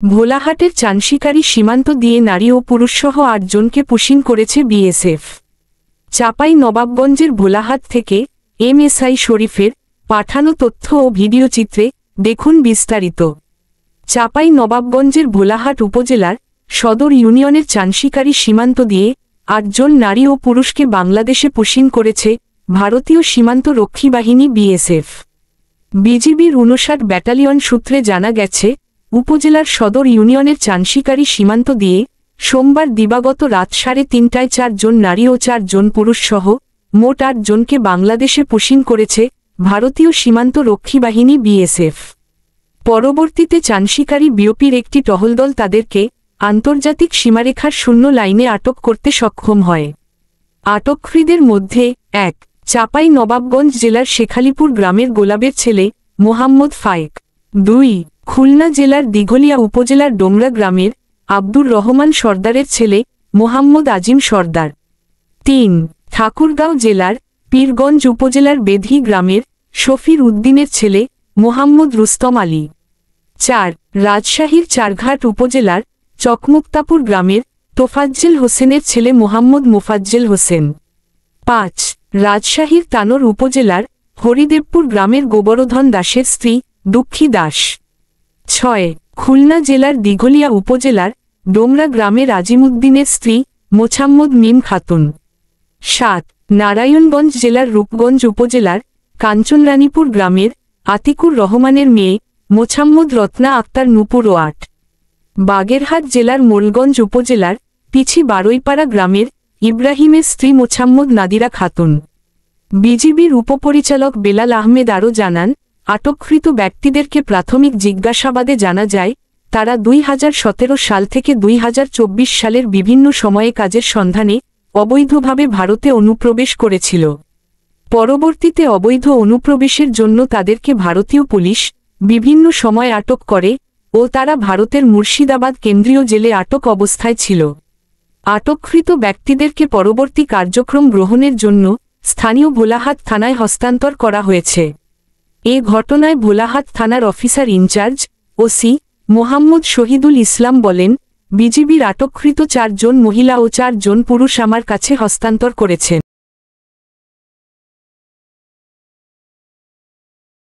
ভোলাহাটের চানশিকারি সীমান্ত দিয়ে নারী ও পুরুষসহ ৮ জনকে পুশিং করেছে বিএসএফ। চাঁপাই নবাবগঞ্জের ভোলাহাট থেকে এমএসআই শরীফের পাঠানো তথ্য ও ভিডিওচিত্রে দেখুন বিস্তারিত। চাঁপাই নবাবগঞ্জের ভোলাহাট উপজেলার সদর ইউনিয়নের চানশিকারি সীমান্ত দিয়ে ৮ জন নারী ও পুরুষকে বাংলাদেশে পুশিং করেছে ভারতীয় সীমান্ত রক্ষী বাহিনী বিএসএফ। বিজিবির ৫৯ ব্যাটালিয়ন সূত্রে জানা গেছে, উপজেলার সদর ইউনিয়নের চানশিকারি সীমান্ত দিয়ে সোমবার দিবাগত রাত ৩:৩০টায় ৪ জন নারী ও ৪ জন পুরুষসহ মোট ৮ জনকে বাংলাদেশে পুশিং করেছে ভারতীয় সীমান্ত রক্ষী বাহিনী বিএসএফ। পরবর্তীতে চানশিকারি বিওপির একটি টহলদল তাদেরকে আন্তর্জাতিক সীমারেখার ০ লাইনে আটক করতে সক্ষম হয়। আটককৃতদের মধ্যে ১. চাঁপাই নবাবগঞ্জ জেলার শেখালিপুর গ্রামের গোলাপের ছেলে মোহাম্মদ ফায়েক। ২. খুলনা জেলার দিঘলিয়া উপজেলার ডোমরা গ্রামের আব্দুর রহমান সর্দারের ছেলে মোহাম্মদ আজিম সর্দার। ৩. ঠাকুরগাঁও জেলার পীরগঞ্জ উপজেলার বেধি গ্রামের শফির উদ্দিনের ছেলে মোহাম্মদ রুস্তম আলী। ৪. রাজশাহীর চারঘাট উপজেলার চকমুক্তাপুর গ্রামের তোফাজ্জেল হোসেনের ছেলে মোহাম্মদ মোফাজ্জেল হোসেন। ৫. রাজশাহীর তানোর উপজেলার হরিদেবপুর গ্রামের গোবরধন দাসের স্ত্রী দুঃখী দাস। ৬. খুলনা জেলার দিঘলিয়া উপজেলার ডোমরা গ্রামের আজিমউদ্দিনের স্ত্রী মোছাম্মদ মিম খাতুন। ৭. নারায়ণগঞ্জ জেলার রূপগঞ্জ উপজেলার কাঞ্চনরানীপুর গ্রামের আতিকুর রহমানের মেয়ে মোছাম্মদ রত্না আক্তার নূপুর। ৮. বাগেরহাট জেলার মোলগঞ্জ উপজেলার পিছি বারৈপাড়া গ্রামের ইব্রাহিমের স্ত্রী মোছাম্মদ নাদিরা খাতুন। বিজিবির উপপরিচালক বেলাল আহমেদ আরও জানান, আটককৃত ব্যক্তিদেরকে প্রাথমিক জিজ্ঞাসাবাদে জানা যায়, তারা ২০১৭ সাল থেকে ২০২৪ সালের বিভিন্ন সময়ে কাজের সন্ধানে অবৈধভাবে ভারতে অনুপ্রবেশ করেছিল। পরবর্তীতে অবৈধ অনুপ্রবেশের জন্য তাদেরকে ভারতীয় পুলিশ বিভিন্ন সময় আটক করে ও তারা ভারতের মুর্শিদাবাদ কেন্দ্রীয় জেলে আটক অবস্থায় ছিল। আটককৃত ব্যক্তিদেরকে পরবর্তী কার্যক্রম গ্রহণের জন্য স্থানীয় ভোলাহাট থানায় হস্তান্তর করা হয়েছে। এ ঘটনায় ভোলাহাট থানার officer incharge OC Mohammad Shahidul Islam বলেন, বিজিবির আটককৃত ৪ জন মহিলা ও ৪ জন পুরুষ আমার কাছে হস্তান্তর করেছেন।